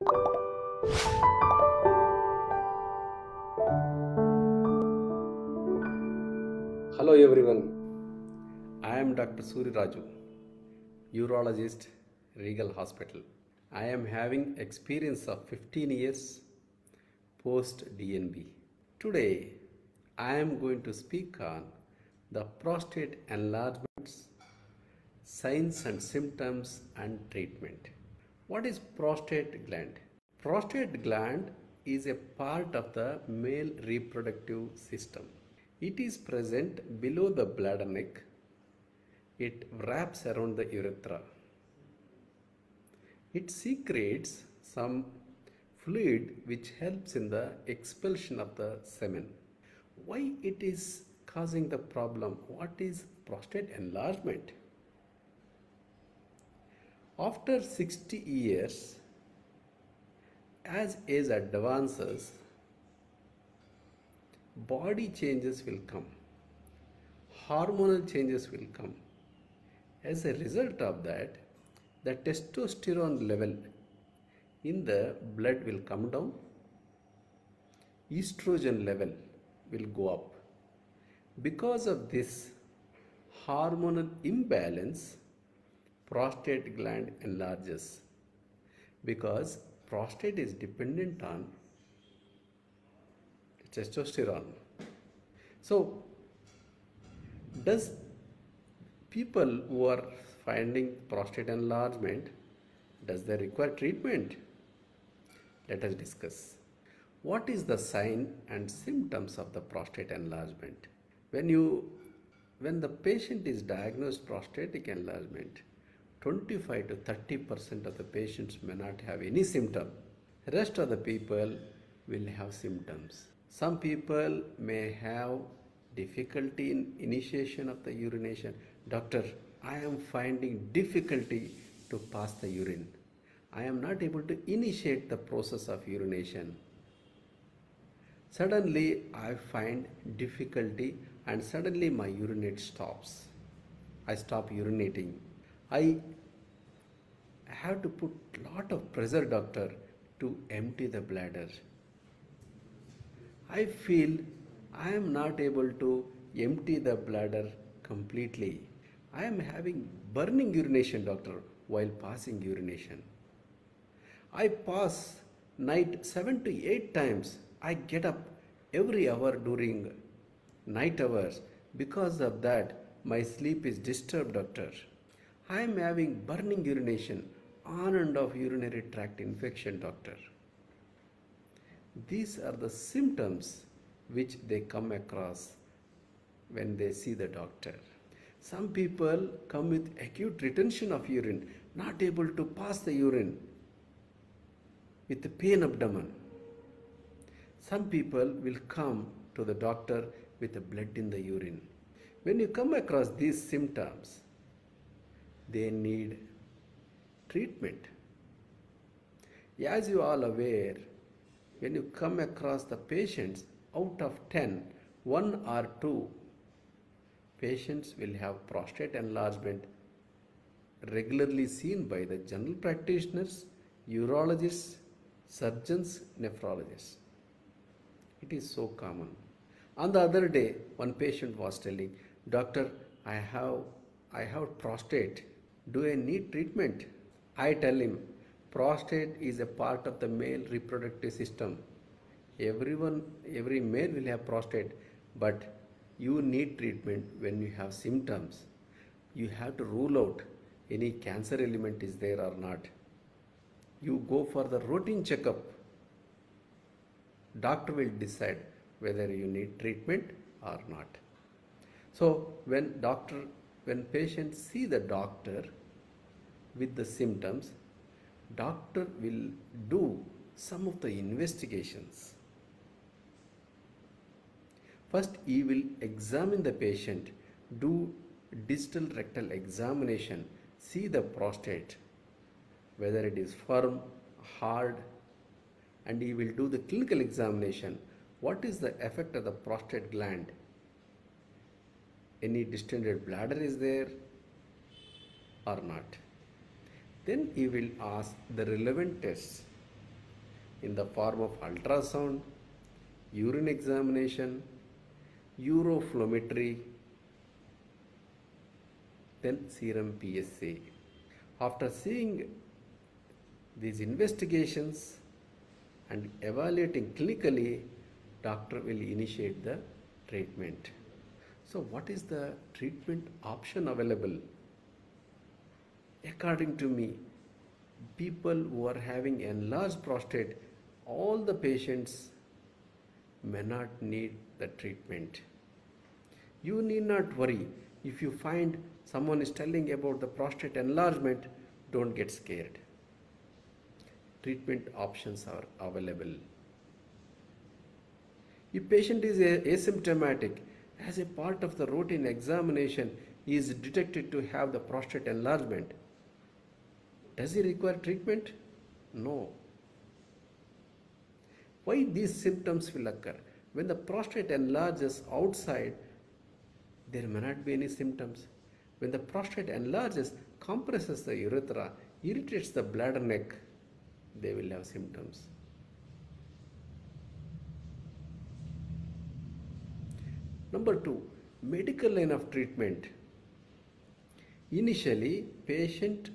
Hello everyone, I am Dr. Suri Raju, urologist, Regal Hospital. I am having experience of 15 years post DNB. Today, I am going to speak on the prostate enlargements, signs and symptoms and treatment. What is prostate gland? Prostate gland is a part of the male reproductive system. It is present below the bladder neck. It wraps around the urethra. It secretes some fluid which helps in the expulsion of the semen. Why it is causing the problem? What is prostate enlargement? After 60 years, as age advances, body changes will come, hormonal changes will come. As a result of that, the testosterone level in the blood will come down, estrogen level will go up. Because of this hormonal imbalance, prostate gland enlarges, because prostate is dependent on testosterone. So, does people who are finding prostate enlargement, does they require treatment? Let us discuss. What is the sign and symptoms of the prostate enlargement? When the patient is diagnosed prostatic enlargement, 25 to 30% of the patients may not have any symptom. Rest of the people will have symptoms. Some people may have difficulty in initiation of the urination. Doctor, I am finding difficulty to pass the urine. I am not able to initiate the process of urination. Suddenly I find difficulty and suddenly my urinate stops. I stop urinating. I have to put lot of pressure, doctor, to empty the bladder. I feel I am not able to empty the bladder completely. I am having burning urination, doctor, while passing urination. I pass night 7 to 8 times. I get up every hour during night hours. Because of that, my sleep is disturbed, doctor. I am having burning urination, on and off urinary tract infection, doctor. These are the symptoms which they come across when they see the doctor. Some people come with acute retention of urine, not able to pass the urine with pain abdomen. Some people will come to the doctor with blood in the urine. When you come across these symptoms, they need treatment. As you are all aware, when you come across the patients, out of 10, 1 or 2 patients will have prostate enlargement regularly seen by the general practitioners, urologists, surgeons, nephrologists. It is so common. On the other day, one patient was telling, Doctor, I have prostate. Do I need treatment? I tell him, prostate is a part of the male reproductive system. Every male will have prostate, but you need treatment when you have symptoms. You have to rule out any cancer element is there or not. You go for the routine checkup. Doctor will decide whether you need treatment or not. So when patients see the doctor with the symptoms, doctor will do some of the investigations. First, he will examine the patient, do distal rectal examination, see the prostate, whether it is firm, hard, and he will do the clinical examination. What is the effect of the prostate gland? Any distended bladder is there or not? Then he will ask the relevant tests in the form of ultrasound, urine examination, uroflowmetry, then serum PSA. After seeing these investigations and evaluating clinically, doctor will initiate the treatment. So what is the treatment option available? According to me, people who are having enlarged prostate, all the patients may not need the treatment. You need not worry. If you find someone is telling about the prostate enlargement, don't get scared. Treatment options are available. If patient is asymptomatic, as a part of the routine examination, he is detected to have the prostate enlargement. Does he require treatment? No. Why these symptoms will occur? When the prostate enlarges outside, there may not be any symptoms. When the prostate enlarges, compresses the urethra, irritates the bladder neck, they will have symptoms. Number 2, medical line of treatment. Initially, patient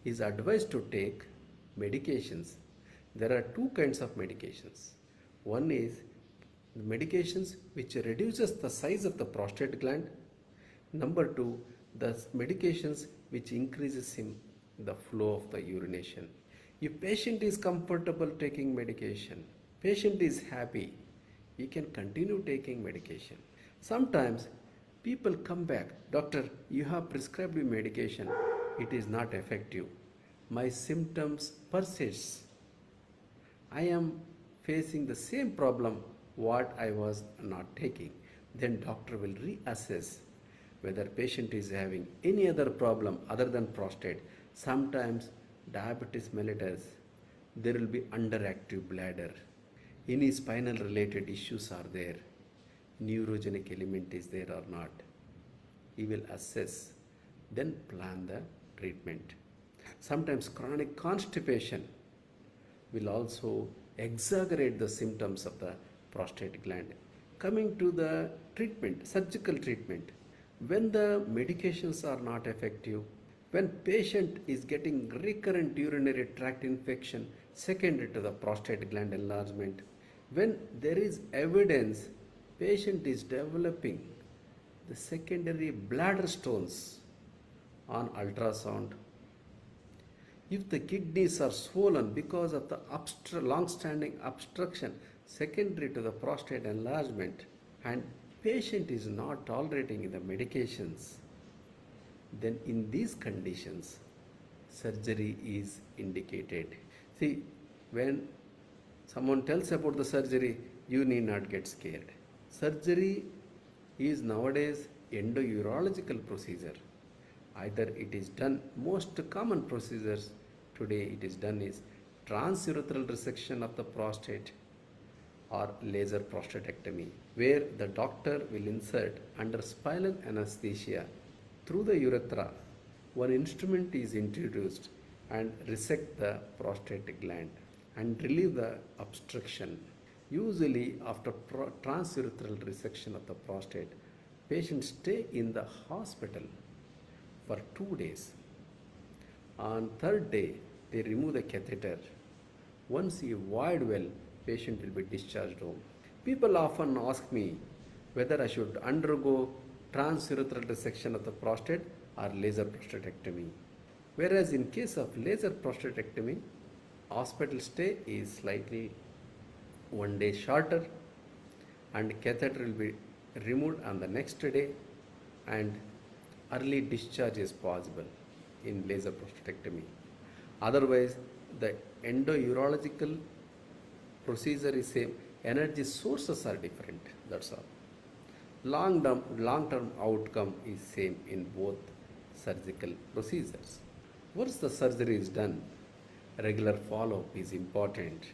is advised to take medications. There are two kinds of medications. One is medications which reduces the size of the prostate gland. Number 2, the medications which increases in the flow of the urination. If patient is comfortable taking medication, patient is happy, he can continue taking medication. Sometimes people come back, doctor, you have prescribed me medication, it is not effective. My symptoms persist. I am facing the same problem what I was not taking. Then doctor will reassess whether patient is having any other problem other than prostate. Sometimes diabetes mellitus, there will be underactive bladder. Any spinal related issues are there. Neurogenic element is there or not. He will assess, then plan the treatment. Sometimes chronic constipation will also exaggerate the symptoms of the prostate gland. Coming to the treatment, surgical treatment, when the medications are not effective, when patient is getting recurrent urinary tract infection secondary to the prostate gland enlargement, when there is evidence patient is developing the secondary bladder stones on ultrasound, if the kidneys are swollen because of the long-standing obstruction secondary to the prostate enlargement, and patient is not tolerating the medications, then in these conditions, surgery is indicated. See, when someone tells about the surgery, you need not get scared. Surgery is nowadays endourological procedure. Either it is done, most common procedures today it is done is transurethral resection of the prostate or laser prostatectomy, where the doctor will insert under spinal anesthesia through the urethra. One instrument is introduced and resect the prostate gland and relieve the obstruction. Usually after transurethral resection of the prostate, patients stay in the hospital for 2 days. On third day, they remove the catheter. Once he void well, patient will be discharged home. People often ask me whether I should undergo transurethral resection of the prostate or laser prostatectomy. Whereas in case of laser prostatectomy, hospital stay is slightly 1 day shorter and catheter will be removed on the next day and early discharge is possible in laser prostatectomy. Otherwise, the endourological procedure is same, energy sources are different, that's all. Long-term outcome is same in both surgical procedures. Once the surgery is done, regular follow-up is important.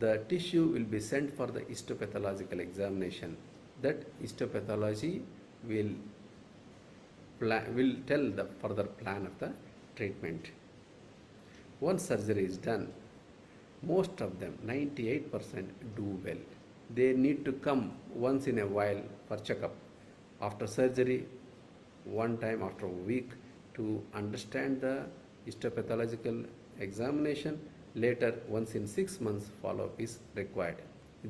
The tissue will be sent for the histopathological examination. That histopathology will tell the further plan of the treatment. Once surgery is done, Most of them, 98%, do well. They need to come once in a while for checkup. After surgery, one time after a week to understand the histopathological examination. Later, once in 6 months, follow-up is required.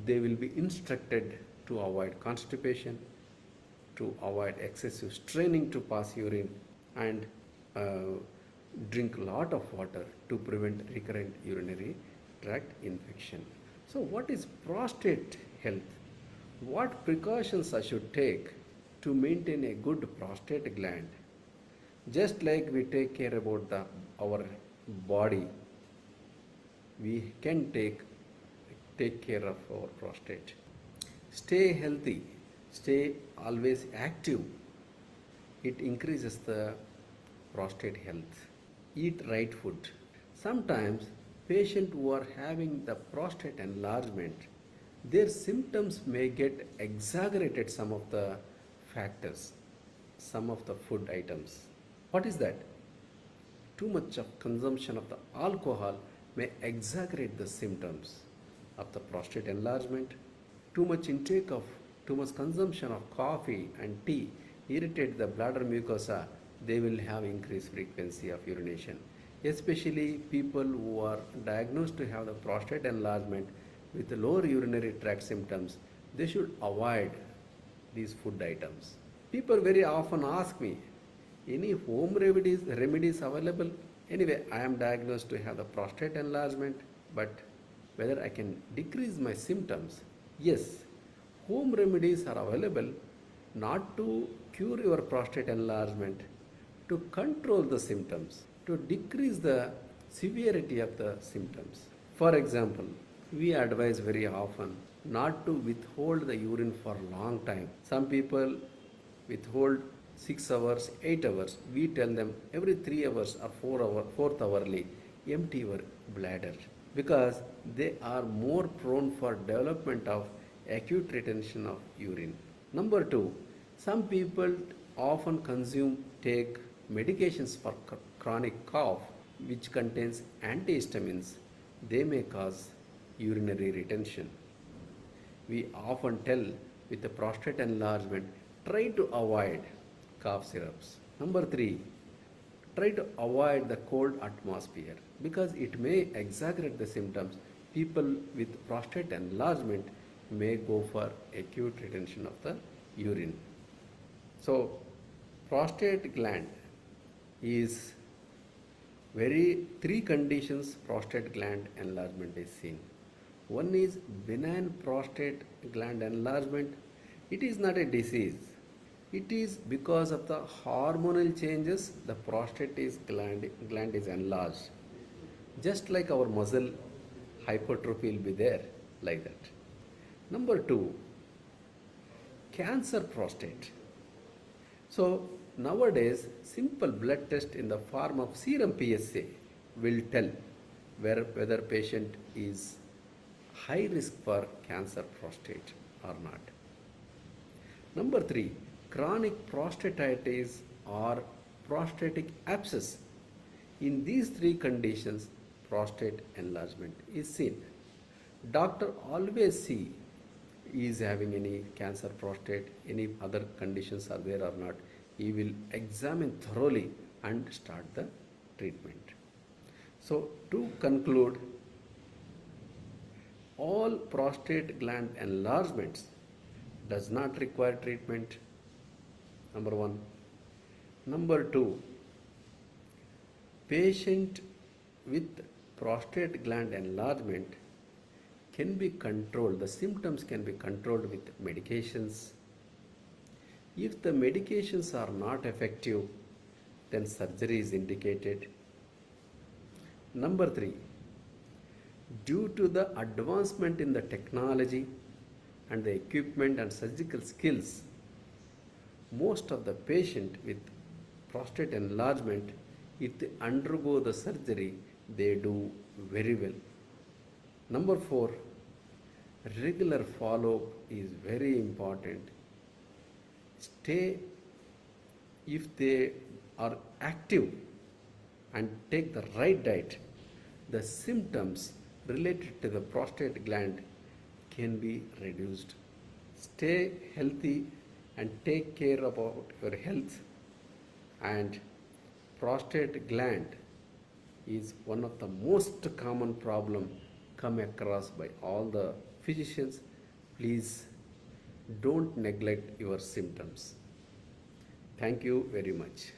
They will be instructed to avoid constipation, to avoid excessive straining to pass urine, and drink a lot of water to prevent recurrent urinary tract infection. So what is prostate health? What precautions I should take to maintain a good prostate gland? Just like we take care about our body, we can take care of our prostate. Stay healthy, stay always active. It increases the prostate health. Eat right food. Sometimes patients who are having the prostate enlargement, their symptoms may get exaggerated some of the factors, some of the food items. What is that? Too much of consumption of the alcohol may exaggerate the symptoms of the prostate enlargement. Too much consumption of coffee and tea irritate the bladder mucosa. They will have increased frequency of urination. Especially people who are diagnosed to have the prostate enlargement with lower urinary tract symptoms, they should avoid these food items. People very often ask me, any home remedies available? Anyway, I am diagnosed to have the prostate enlargement, but whether I can decrease my symptoms? Yes, home remedies are available not to cure your prostate enlargement, to control the symptoms, to decrease the severity of the symptoms. For example, we advise very often not to withhold the urine for a long time. Some people withhold 6 hours, 8 hours. We tell them every 3 hours or 4th hourly, empty your bladder, because they are more prone for development of acute retention of urine. Number 2, some people often take medications for chronic cough which contains antihistamines. They may cause urinary retention. We often tell with the prostate enlargement, try to avoid cough syrups. Number 3, try to avoid the cold atmosphere because it may exaggerate the symptoms. People with prostate enlargement may go for acute retention of the urine. So, prostate gland is three conditions prostate gland enlargement is seen. One is benign prostate gland enlargement. It is not a disease. It is because of the hormonal changes the prostate gland is enlarged. Just like our muscle hypertrophy will be there, like that. Number 2, cancer prostate. So nowadays, simple blood test in the form of serum PSA will tell whether patient is high risk for cancer prostate or not. Number 3, chronic prostatitis or prostatic abscess. In these 3 conditions, prostate enlargement is seen. Doctor always see is having any cancer prostate, any other conditions are there or not. He will examine thoroughly and start the treatment. So to conclude, all prostate gland enlargements does not require treatment. Number 1. Number 2, patient with prostate gland enlargement can be controlled, the symptoms can be controlled with medications. If the medications are not effective, then surgery is indicated. Number 3, due to the advancement in the technology and the equipment and surgical skills, most of the patient with prostate enlargement, if they undergo the surgery, they do very well. Number 4, regular follow-up is very important. If they are active and take the right diet, the symptoms related to the prostate gland can be reduced. Stay healthy and take care about your health. And prostate gland is one of the most common problem come across by all the physicians. Please don't neglect your symptoms. Thank you very much.